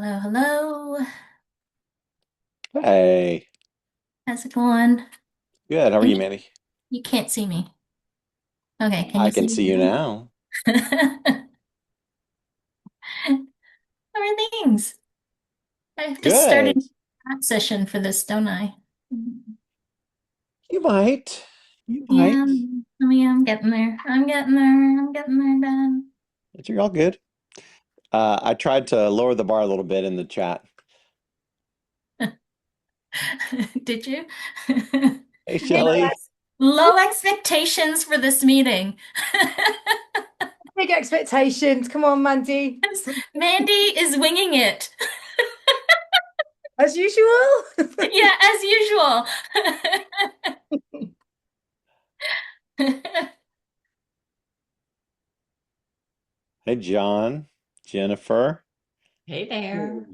Hello, hello. Hey, How's it going? good. How are Can you, you Manny? you can't see me. Okay, can I you can see me see you now? now. How are things? I have to start a Good. chat session for this, don't I? You might. You Yeah, might. I mean, I'm getting there. I'm getting there. I'm getting there, Dan. But you're all good. I tried to lower the bar a little bit in the chat. Did you? Hey, Hey, Shelly. low expectations for this meeting. Big expectations. Come on, Mandy. Mandy is winging it. As usual. Yeah, as usual. Hey, John. Jennifer. Hey there.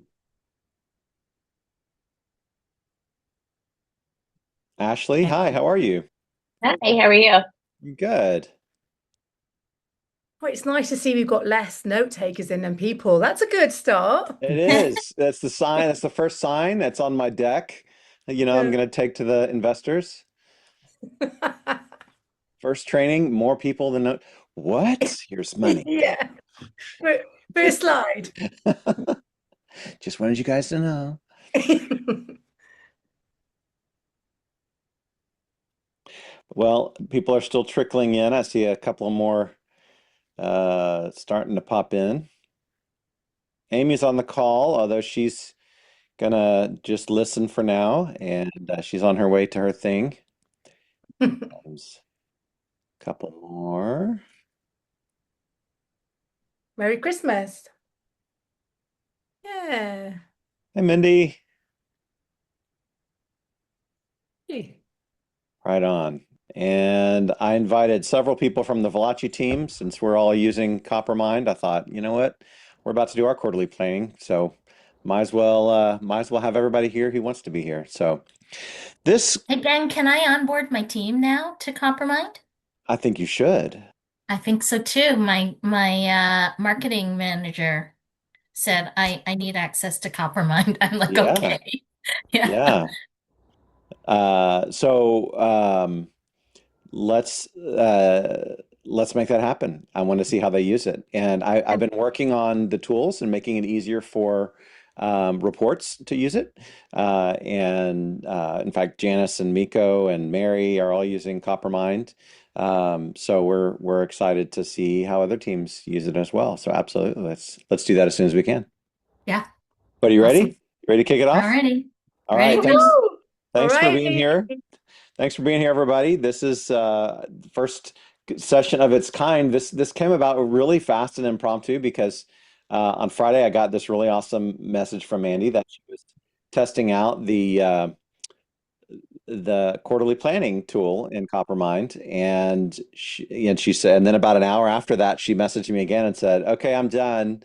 Ashley. Hi, how are you? Hi, how are you? Good. Well, it's nice to see we've got less note takers in than people. That's a good start. It is. That's the sign. That's the first sign that's on my deck. I'm Yeah. going to take to the investors. First training, more people than no. What? Here's money. Yeah. First slide. Just wanted you guys to know. Well, people are still trickling in. I see a couple more starting to pop in. Amy's on the call, although she's gonna just listen for now, and she's on her way to her thing. There's a couple more. Merry Christmas. Yeah. Hey, Mindy. Hey. Right on. And I invited several people from the Valachi team since we're all using Coppermind. I thought, you know what? We're about to do our quarterly planning, so might as well have everybody here who wants to be here. So this, Again, can I onboard my team now to Coppermind? I think you should. I think so too. My marketing manager said I need access to Coppermind. I'm like, Yeah, okay. Yeah. yeah. So let's make that happen. I want to see how they use it. And I've been working on the tools and making it easier for reports to use it. And in fact, Janice and Miko and Mary are all using Coppermind. So we're excited to see how other teams use it as well. So absolutely, let's do that as soon as we can. Yeah. But are you Awesome. ready? Ready to kick it off? Alrighty. All right. Ready? Thanks. Woohoo! All Thanks for right. being here. Thanks for being here, everybody. This is the first session of its kind. This came about really fast and impromptu because on Friday I got this really awesome message from Mandy that she was testing out the quarterly planning tool in Coppermind, and she said, and then about an hour after that, she messaged me again and said, "Okay, I'm done.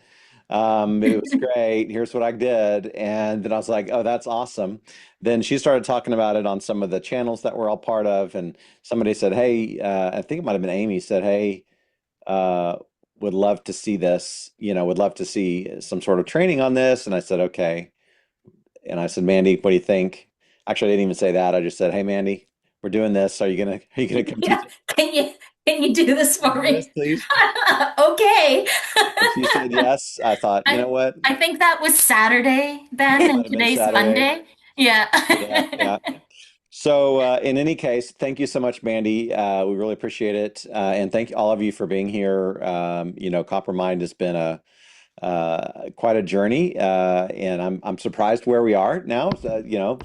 It was great. Here's what I did." And then I was like, "Oh, that's awesome." Then she started talking about it on some of the channels that we're all part of, and somebody said, "Hey," I think it might have been Amy said, "Hey, uh, would love to see this. Would love to see some sort of training on this." And I said, "Okay." And I said, Mandy, what do you think? Actually, I didn't even say that. I just said, hey, Mandy, we're doing this. Are you gonna come teach Yeah. us Can you do this for this, me? please? Okay. And she said yes. I thought, you know I what? I think that was Saturday, Ben, Might and have been today's Saturday. Monday. Yeah. Yeah, yeah. So, in any case, thank you so much, Mandy. We really appreciate it, and thank all of you for being here. Coppermind has been a quite a journey, and I'm surprised where we are now.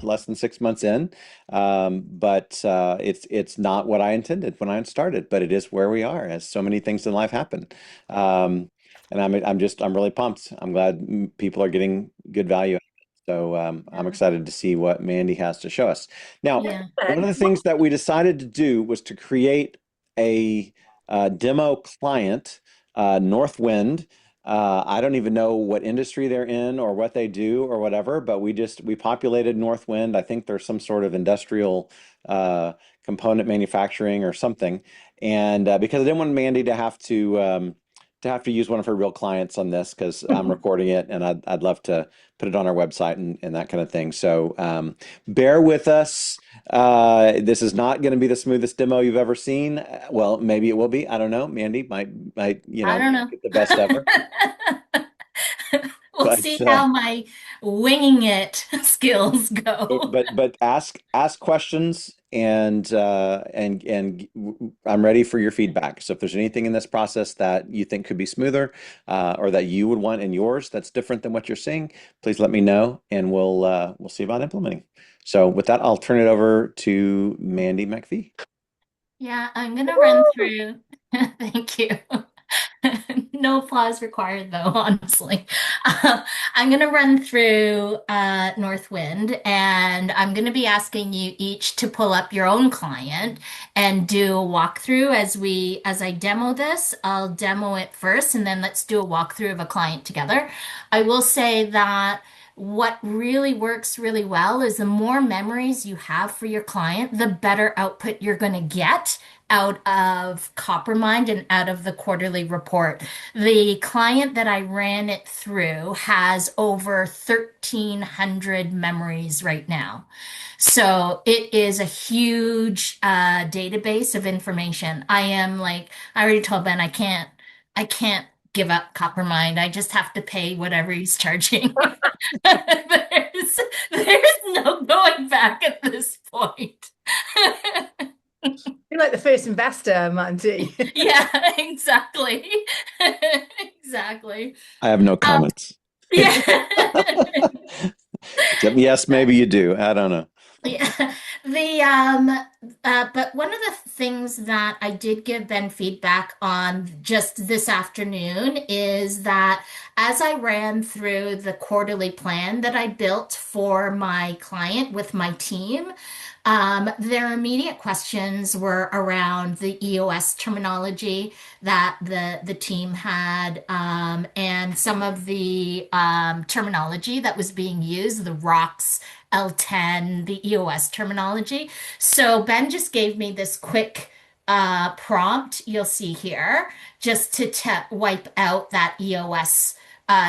Less than 6 months in, but it's not what I intended when I started, but it is where we are, as so many things in life happen. And I'm really pumped. I'm glad people are getting good value. So I'm excited to see what Mandy has to show us. Now, Yeah. one of the things that we decided to do was to create a demo client, Northwind. I don't even know what industry they're in or what they do or whatever, but we populated Northwind. I think there's some sort of industrial uh, component manufacturing or something. And because I didn't want Mandy to to have to use one of her real clients on this because I'm recording it and I'd love to put it on our website and that kind of thing. So bear with us. This is not going to be the smoothest demo you've ever seen. Well, maybe it will be. I don't know. Mandy might I don't know. make it the best ever. We'll But see how my winging it skills But go. but but ask questions and I'm ready for your feedback. So if there's anything in this process that you think could be smoother or that you would want in yours that's different than what you're seeing, please let me know and we'll see about implementing. So with that, I'll turn it over to Mandy McPhee. Yeah, I'm gonna run through. Thank you. No applause required, though, honestly. I'm going to run through Northwind, and I'm going to be asking you each to pull up your own client and do a walkthrough as I demo this. I'll demo it first, and then let's do a walkthrough of a client together. I will say that what really works really well is the more memories you have for your client, the better output you're going to get out of Coppermind and out of the quarterly report. The client that I ran it through has over 1,300 memories right now. So it is a huge database of information. I already told Ben I can't give up Coppermind. I just have to pay whatever he's charging. There's no going back at this point. You're like the first investor, Mandy. Yeah, exactly. Exactly. I have no Um, comments. yeah. Except yes, maybe you do. I don't know. Yeah. The but one of the things that I did give Ben feedback on just this afternoon is that as I ran through the quarterly plan that I built for my client with my team, their immediate questions were around the EOS terminology that the team had, and some of the terminology that was being used, the rocks, L10, the EOS terminology. So Ben just gave me this quick prompt you'll see here just to wipe out that EOS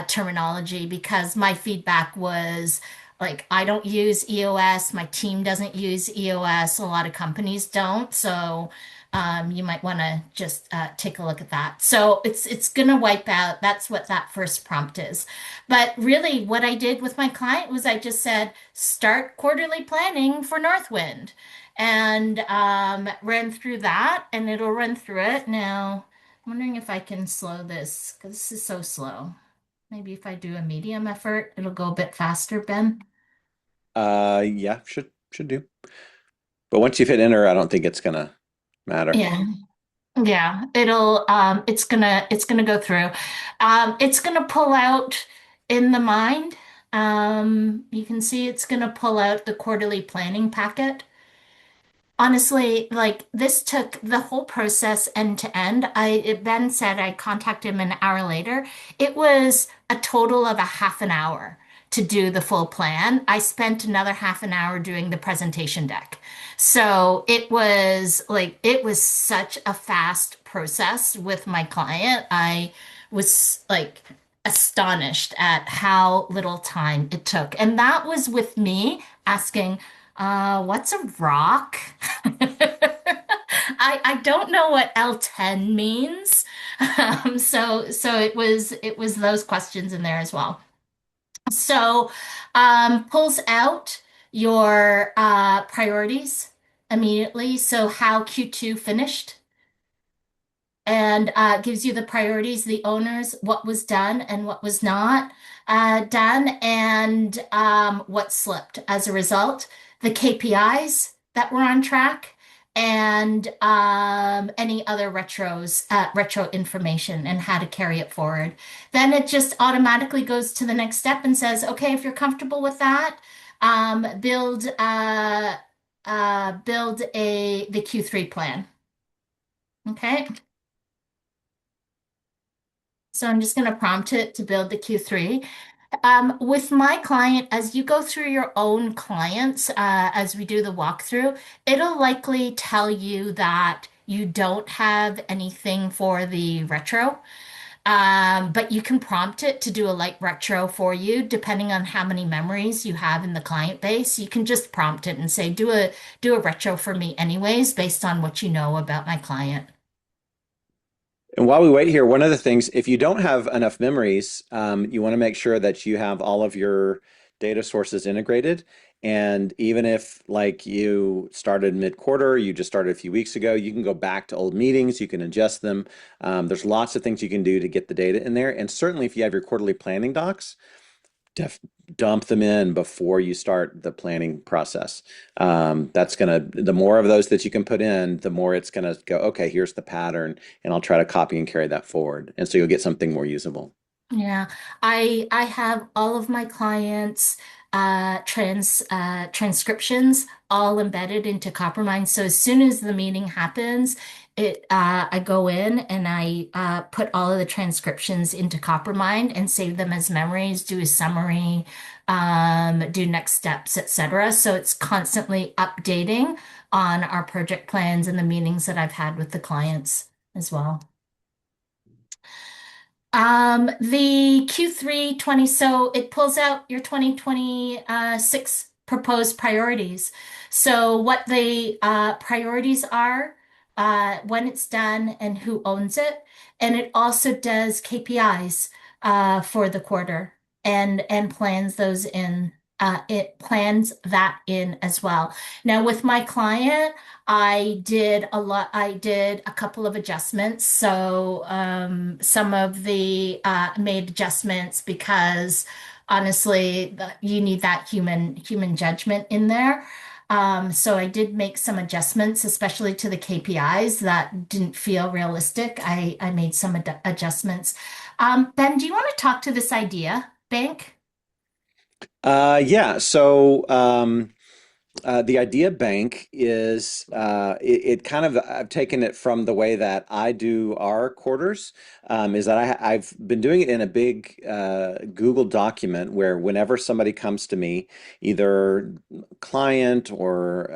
terminology because my feedback was like, I don't use EOS, my team doesn't use EOS, a lot of companies don't. So you might want to just take a look at that. So it's gonna wipe out. That's what that first prompt is. But really, what I did with my client was I just said, start quarterly planning for Northwind, and ran through that, and it'll run through it. Now, I'm wondering if I can slow this because this is so slow. Maybe if I do a medium effort, it'll go a bit faster, Ben. Yeah, should do. But once you've hit enter, I don't think it's gonna matter. Yeah. Yeah, it's gonna go through. It's gonna pull out in the mind. You can see it's gonna pull out the quarterly planning packet. Honestly, like this took the whole process end to end. Ben said I contacted him an hour later. It was a total of a half an hour to do the full plan. I spent another half an hour doing the presentation deck. So it was such a fast process with my client. I was like astonished at how little time it took. And that was with me asking, what's a rock? I don't know what L10 means. So it was those questions in there as well. So pulls out your priorities immediately. So how Q2 finished and gives you the priorities, the owners, what was done and what was not done, and what slipped as a result, the KPIs that were on track, and any other retro information and how to carry it forward. Then it just automatically goes to the next step and says, okay, if you're comfortable with that, build the Q3 plan. Okay. So I'm just going to prompt it to build the Q3. With my client, as you go through your own clients, as we do the walkthrough, it'll likely tell you that you don't have anything for the retro. But you can prompt it to do a light retro for you, depending on how many memories you have in the client base. You can just prompt it and say, do a retro for me anyways, based on what you know about my client. And while we wait here, one of the things, if you don't have enough memories, you want to make sure that you have all of your data sources integrated. And even if like you started mid-quarter, you just started a few weeks ago, you can go back to old meetings, you can adjust them. There's lots of things you can do to get the data in there. And certainly if you have your quarterly planning docs, def dump them in before you start the planning process. The more of those that you can put in, the more it's gonna go, okay, here's the pattern, and I'll try to copy and carry that forward. And so you'll get something more usable. Yeah, I have all of my clients' transcriptions all embedded into Coppermind. So as soon as the meeting happens, it I go in and I put all of the transcriptions into Coppermind and save them as memories, do a summary, do next steps, etc. So it's constantly updating on our project plans and the meetings that I've had with the clients as well. The Q3 20, so it pulls out your 2026 proposed priorities. So what the priorities are, when it's done, and who owns it. And it also does KPIs for the quarter and plans those in. It plans that in as well. Now with my client, I did a couple of adjustments. So some of the made adjustments because honestly, you need that human judgment in there. So I did make some adjustments, especially to the KPIs that didn't feel realistic. I made some adjustments. Ben, do you want to talk to this idea bank? Yeah, so the idea bank is it kind of I've taken it from the way that I do our quarters is that I've been doing it in a big Google document where whenever somebody comes to me, either client or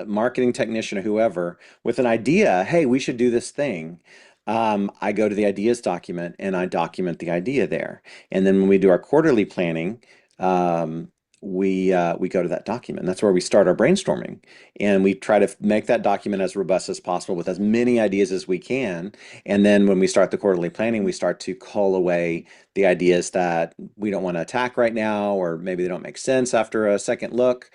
marketing technician or whoever, with an idea, hey, we should do this thing. I go to the ideas document and I document the idea there. And then when we do our quarterly planning, um, we go to that document. That's where we start our brainstorming, and we try to make that document as robust as possible with as many ideas as we can. And then when we start the quarterly planning, we start to cull away the ideas that we don't want to attack right now, or maybe they don't make sense after a second look.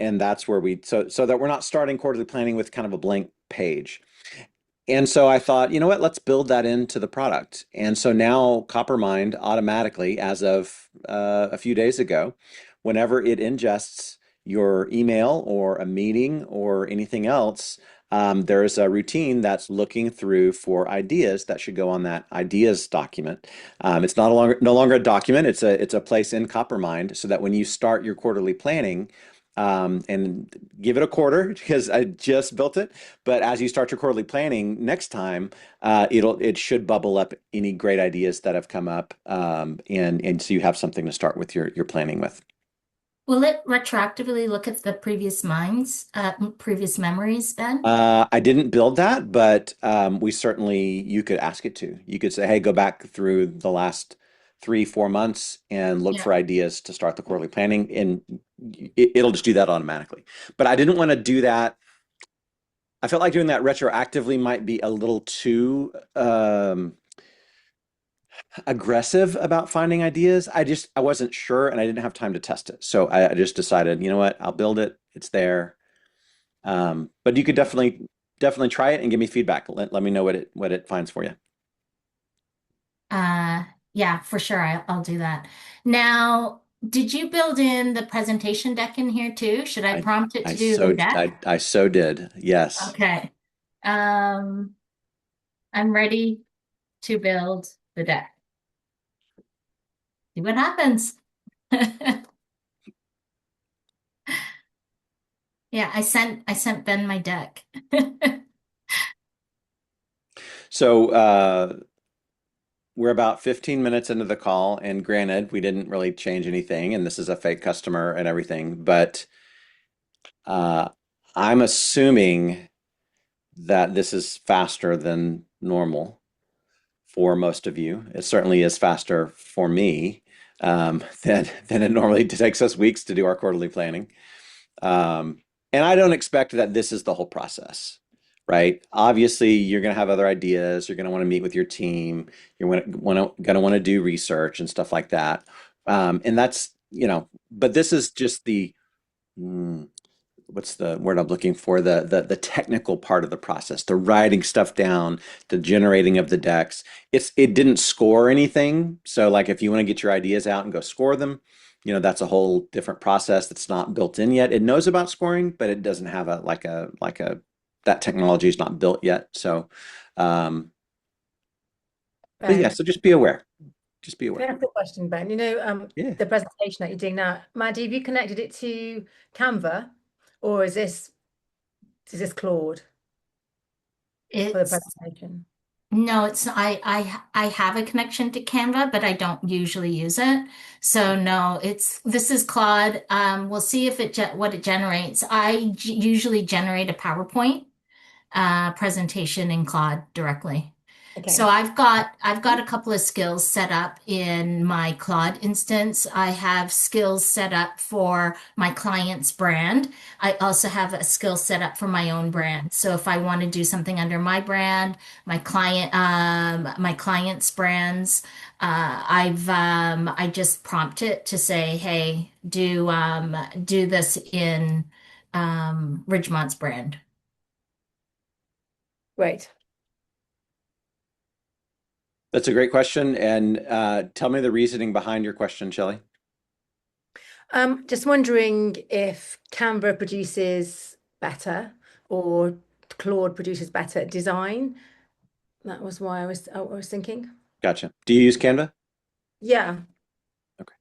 And that's where so that we're not starting quarterly planning with kind of a blank page. And so I thought, you know what, let's build that into the product. And so now Coppermind automatically, as of a few days ago, whenever it ingests your email or a meeting or anything else, there's a routine that's looking through for ideas that should go on that ideas document. It's not no longer a document, it's a place in Coppermind so that when you start your quarterly planning, and give it a quarter because I just built it. But as you start your quarterly planning next time, it should bubble up any great ideas that have come up, and so you have something to start with your planning with. Will it retroactively look at the previous memories, Ben? I didn't build that, but you could ask it to. You could say, hey, go back through the last 3, 4 months and look Yeah. for ideas to start the quarterly planning, and it'll just do that automatically. But I didn't want to do that. I felt like doing that retroactively might be a little too aggressive about finding ideas. I wasn't sure and I didn't have time to test it. So I just decided, you know what, I'll build it. It's there. But you could definitely try it and give me feedback. Let me know what it finds for you. Uh, yeah, for sure. I'll do that. Now, did you build in the presentation deck in here too? Should I I prompt it I to do the so deck? I so did. Yes. Okay. Um, I'm ready to build the deck. See what happens. Yeah, I sent Ben my deck. So we're about 15 minutes into the call, and granted, we didn't really change anything, and this is a fake customer and everything, but uh, I'm assuming that this is faster than normal for most of you. It certainly is faster for me than it normally takes us weeks to do our quarterly planning. Um, and I don't expect that this is the whole process, right? Obviously, you're going to have other ideas. You're going to want to meet with your team. You're going to want to do research and stuff like that. And that's, but this is just mm, what's the word I'm looking for? The technical part of the process, the writing stuff down, the generating of the decks. It didn't score anything. So like if you want to get your ideas out and go score them, that's a whole different process that's not built in yet. It knows about scoring, but it doesn't have a that technology is not built yet. So but yeah, Ben, so just be aware. Just be can I aware. ask a question, Ben? Yeah. The presentation that you're doing now, Maddie, have you connected it to Canva, or is this Claude for the It's presentation? no, it's I have a connection to Canva, but I don't usually use it. So no, it's this is Claude. We'll see if what it generates. Usually generate a PowerPoint presentation in Claude directly. So Okay. I've got a couple of skills set up in my Claude instance. I have skills set up for my client's brand. I also have a skill set up for my own brand. So if I want to do something under my brand, my client's brands, I just prompt it to say, hey, do this in Ridgemont's brand. Great. That's a great question. And tell me the reasoning behind your question, Shelley. Just wondering if Canva produces better or Claude produces better design. That was why I was thinking. Gotcha. Do you use Canva? Yeah. Okay.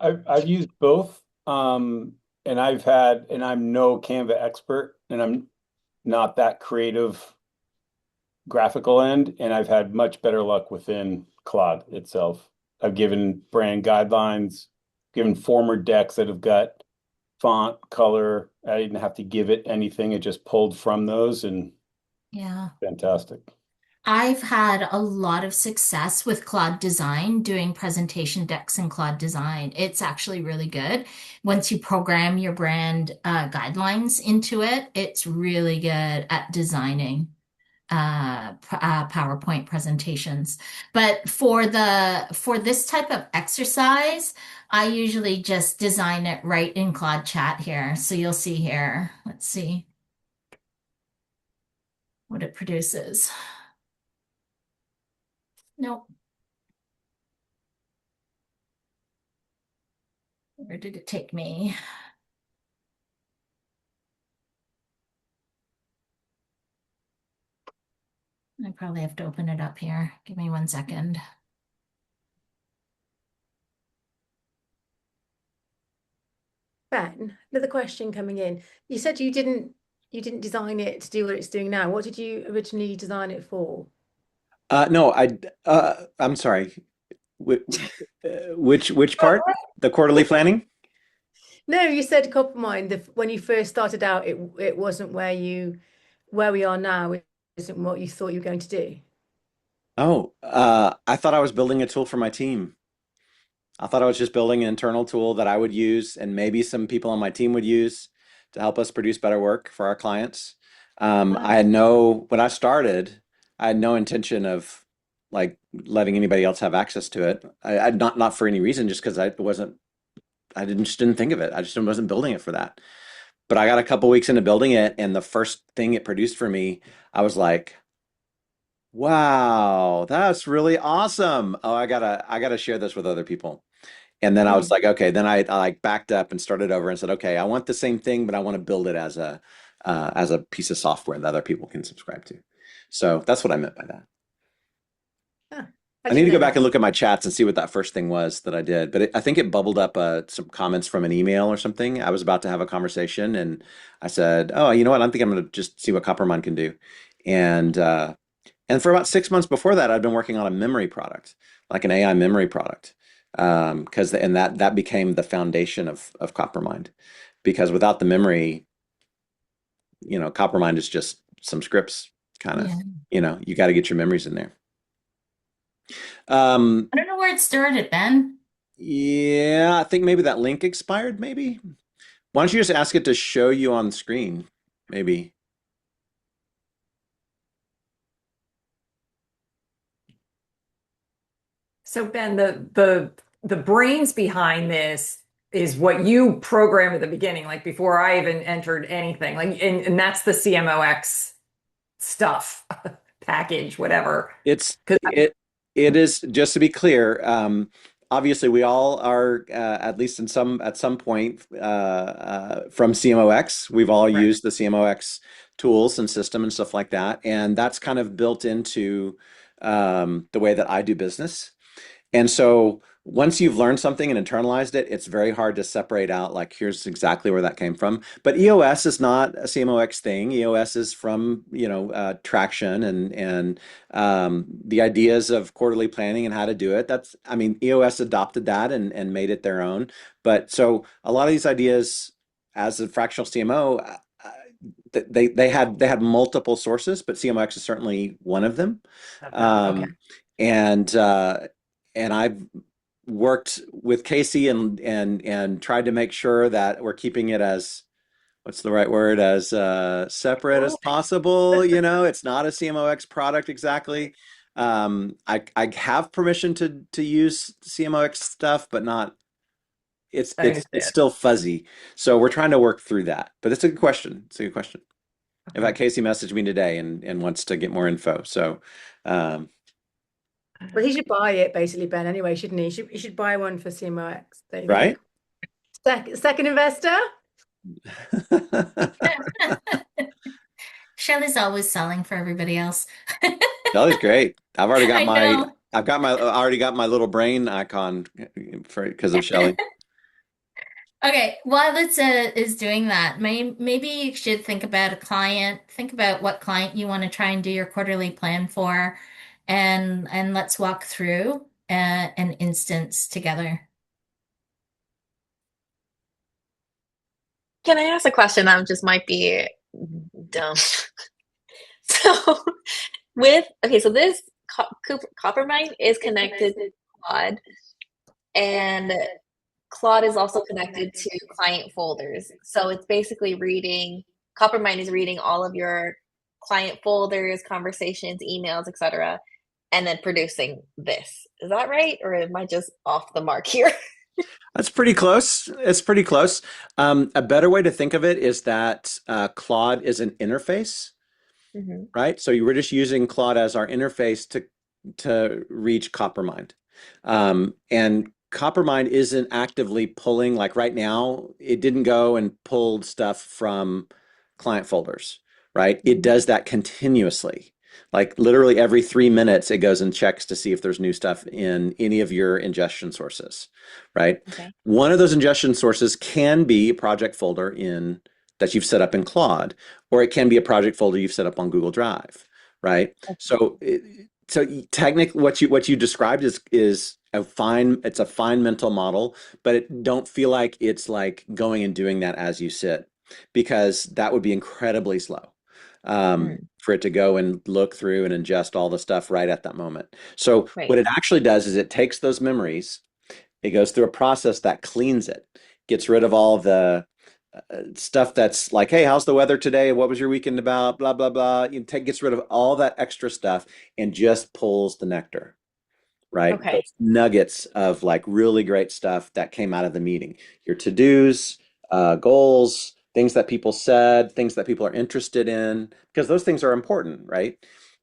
I've used both, and I'm no Canva expert, and I'm not that creative graphical end, and I've had much better luck within Claude itself. I've given brand guidelines, given former decks that have got font, color. I didn't have to give it anything. It just pulled from those, and Yeah. fantastic. I've had a lot of success with Claude Design doing presentation decks in Claude Design. It's actually really good. Once you program your brand guidelines into it, it's really good at designing PowerPoint presentations. But for this type of exercise, I usually just design it right in Claude Chat here. So you'll see here. Let's see what it produces. Nope. Where did it take me? I probably have to open it up here. Give me 1 second. Ben, another question coming in. You said you didn't design it to do what it's doing now. What did you originally design it for? No, I'm sorry. Wh- which part? The quarterly planning? No, you said Coppermind. When you first started out, it wasn't where we are now. It isn't what you thought you were going to do. Oh, I thought I was building a tool for my team. I thought I was just building an internal tool that I would use and maybe some people on my team would use to help us produce better work for our clients. When I started, I had no intention of like letting anybody else have access to it. I not for any reason, just because I just didn't think of it. I just wasn't building it for that. But I got a couple weeks into building it, and the first thing it produced for me, I was like, wow, that's really awesome. Oh, I gotta share this with other people. And then I was Mm. like, okay, then I like backed up and started over and said, okay, I want the same thing, but I want to build it as a piece of software that other people can subscribe to. So that's what I meant by that. Ah, I I need didn't to go know back that. and look at my chats and see what that first thing was that I did. But I think it bubbled up some comments from an email or something. I was about to have a conversation, and I said, "Oh, you know what? I think I'm going to just see what Coppermine can do." And and for about 6 months before that, I'd been working on a memory product, like an AI memory product, because and that became the foundation of Coppermind. Because without the memory, Coppermind is just some scripts, kind of. Yeah. You got to get your memories in there. Um, I don't know where it started, Ben. yeah, I think maybe that link expired, maybe. Why don't you just ask it to show you on screen? Maybe. So Ben, the brains behind this is what you programmed at the beginning, like before I even entered anything. Like and that's the CMOX stuff, package, whatever. It's Because it is just to be clear. Obviously, we all are at least in some at some point from CMOX. We've all right. used the CMOX tools and system and stuff like that, and that's kind of built into the way that I do business. And so once you've learned something and internalized it, it's very hard to separate out like here's exactly where that came from. But EOS is not a CMOX thing. EOS is from, traction and the ideas of quarterly planning and how to do it. That's, I mean, EOS adopted that and made it their own. But so a lot of these ideas as a fractional CMO, they had multiple sources, but CMOX is certainly one of them. Okay. Um, and I've worked with Casey and tried to make sure that we're keeping it as what's the right word as separate as possible. It's not a CMOX product exactly. I have permission to use CMOX stuff, but not it's I it's understand. still fuzzy. So we're trying to work through that. But it's a good question. It's a good question. In Okay. fact, Casey messaged me today and wants to get more info. So um, Well, he should buy it basically, Ben, anyway, shouldn't he? He should buy one for CMOX, don't you right? think? Second investor? Shelley's always selling for everybody else. Kelly's great. I know. I already got my little brain icon for because of Shelly. Okay, while it's is doing that, maybe you should think about a client, think about what client you want to try and do your quarterly plan for, and let's walk through an instance together. Can I ask a question that just might be dumb? So so this Coppermind is connected to Claude, and Claude is also connected to client folders. So it's basically Coppermind is reading all of your client folders, conversations, emails, etc., and then producing this. Is that right? Or am I just off the mark here? That's pretty close. It's pretty close. A better way to think of it is that Claude is an interface, Hmm. right? So you were just using Claude as our interface to reach Coppermind. And Coppermind isn't actively pulling, like right now, it didn't go and pulled stuff from client folders, right? It Hmm. does that continuously. Like literally every 3 minutes, it goes and checks to see if there's new stuff in any of your ingestion sources, right? Okay. One of those ingestion sources can be a project folder in that you've set up in Claude, or it can be a project folder you've set up on Google Drive, right? So technically, what you described is it's a fine mental model, but don't feel like it's like going and doing that as you sit, because that would be incredibly slow Mm, for it to go and look through and ingest all the stuff right at that moment. So what right. it actually does is it takes those memories, it goes through a process that cleans it, gets rid of all the stuff that's like, hey, how's the weather today? What was your weekend about? Blah, blah, blah. Gets rid of all that extra stuff and just pulls the nectar, right? Okay. Those nuggets of like really great stuff that came out of the meeting. Your to-dos, goals, things that people said, things that people are interested in, because those things are important, right?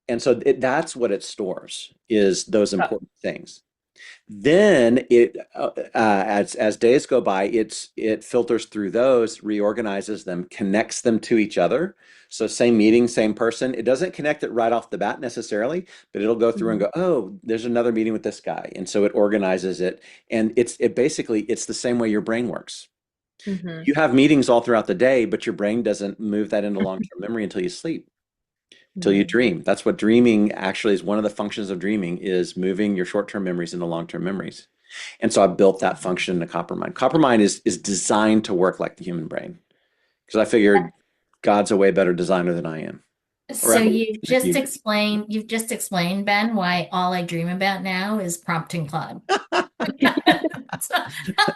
And so that's what it stores is those Uh, important things. Then as days go by, it filters through those, reorganizes them, connects them to each other. So same meeting, same person. It doesn't connect it right off the bat necessarily, but it'll go through and Hmm. go, oh, there's another meeting with this guy, and so it organizes it. And it's the same way your brain works. Hmm. You have meetings all throughout the day, but your brain doesn't move that into long-term memory until you sleep, till you Hmm. dream. That's what dreaming actually is. One of the functions of dreaming is moving your short-term memories into long-term memories. And so I built that function into Coppermind. Coppermind is designed to work like the human brain because I figured God's a way better designer than I am. So Or if you you've just explained, Ben, why all I dream about now is prompting Claude. So,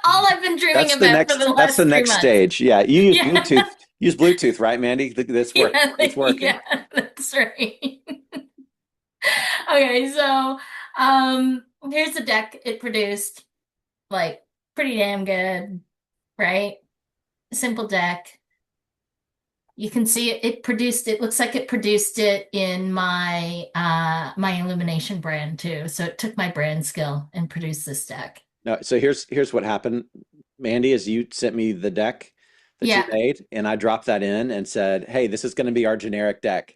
all I've been dreaming about for the that's the last three next months. stage. Yeah, you Yeah. use Bluetooth, right, Mandy? That's work. Yeah, It's working. yeah, that's right. Okay, so here's the deck it produced. Like pretty damn good, right? Simple deck. You can see it produced it looks like it produced it in my illumination brand too. So it took my brand skill and produced this deck. No, so here's what happened, Mandy, is you sent me the deck that you Yeah, made, and I dropped that in and said, "Hey, this is going to be our generic deck."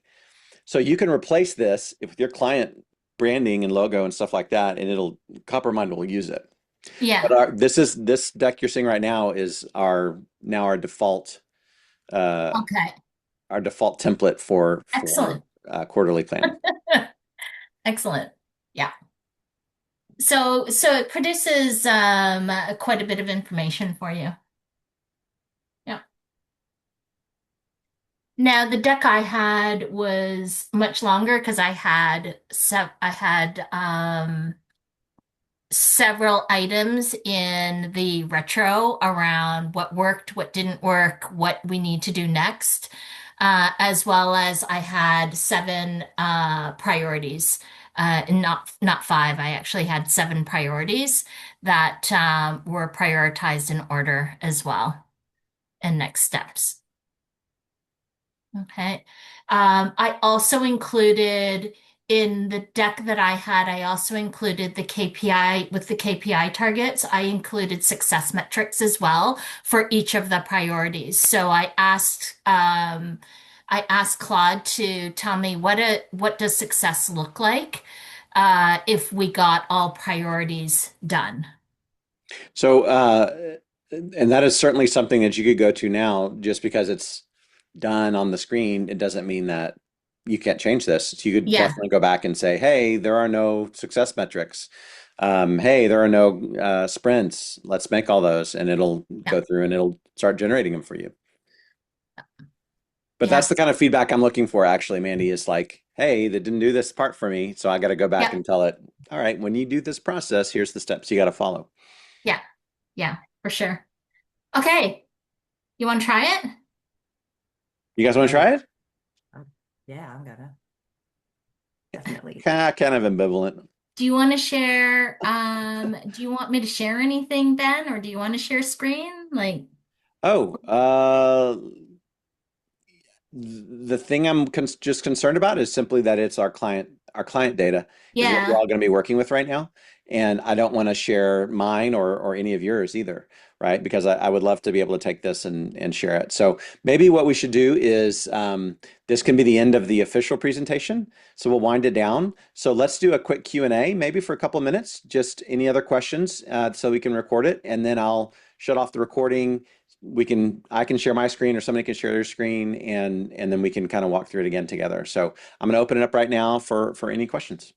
So you can replace this with your client branding and logo and stuff like that, and it'll Coppermind will use it. But yeah. this deck you're seeing right now is our default uh, Okay. our default template for Excellent. quarterly planning. Excellent. Yeah. So it produces quite a bit of information for you. Yeah. Now the deck I had was much longer because I had several items in the retro around what worked, what didn't work, what we need to do next, as well as I had seven priorities. Not five. I actually had seven priorities that were prioritized in order as well, and next steps. Okay. I also included in the deck that I had, I also included the KPI with the KPI targets. I included success metrics as well for each of the priorities. So I asked Claude to tell me what does success look like if we got all priorities done. So and that is certainly something that you could go to now. Just because it's done on the screen, it doesn't mean that you can't change this. So you could Yeah, definitely go back and say, hey, there are no success metrics. Hey, there are no sprints. Let's make all those, and it'll yeah, go through and it'll start generating them for you. But yeah, that's the kind of feedback I'm looking for, actually, Mandy, is like, hey, that didn't do this part for me. So I got to go back yeah, and tell it, all right, when you do this process, here's the steps you got to follow. yeah, yeah, for sure. Okay, you want to try it? You guys want to Ready? try it? Yeah, I'm gonna definitely. Kind of ambivalent. Do you want to share, do you want me to share anything, Ben, or do you want to share screen? Like, Oh, the thing I'm just concerned about is simply that it's our client data is what we're yeah, all going to be working with right now, and I don't want to share mine or any of yours either, right? Because I would love to be able to take this and share it. So maybe what we should do is this can be the end of the official presentation, so we'll wind it down. So let's do a quick Q&A, maybe for a couple of minutes. Just any other questions, so we can record it, and then I'll shut off the recording. I can share my screen or somebody can share their screen, and then we can kind of walk through it again together. So I'm going to open it up right now for any questions.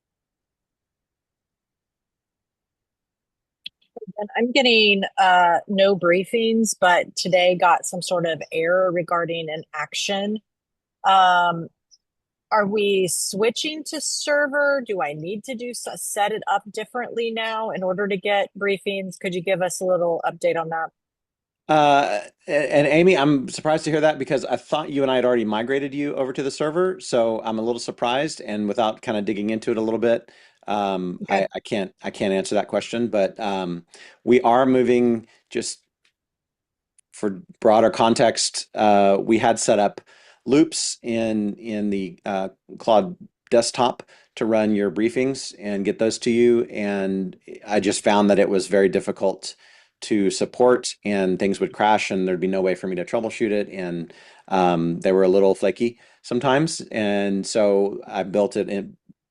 And I'm getting no briefings, but today got some sort of error regarding an action. Um, are we switching to server? Do I need to set it up differently now in order to get briefings? Could you give us a little update on that? And Amy, I'm surprised to hear that because I thought you and I had already migrated you over to the server. So I'm a little surprised, and without kind of digging into it a little bit, Okay, I can't answer that question, but we are moving just for broader context. We had set up loops in the Claude desktop to run your briefings and get those to you. And I just found that it was very difficult to support, and things would crash, and there'd be no way for me to troubleshoot it. And they were a little flaky sometimes. And so I built it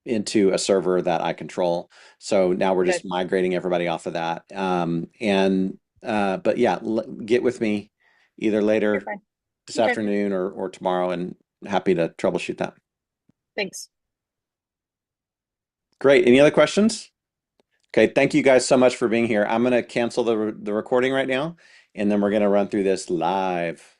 into a server that I control. So now we're good. just migrating everybody off of that. But yeah, get with me either You're later fine. this Okay, afternoon or tomorrow, and happy to troubleshoot that. thanks. Great. Any other questions? Okay, thank you guys so much for being here. I'm going to cancel the recording right now, and then we're going to run through this live.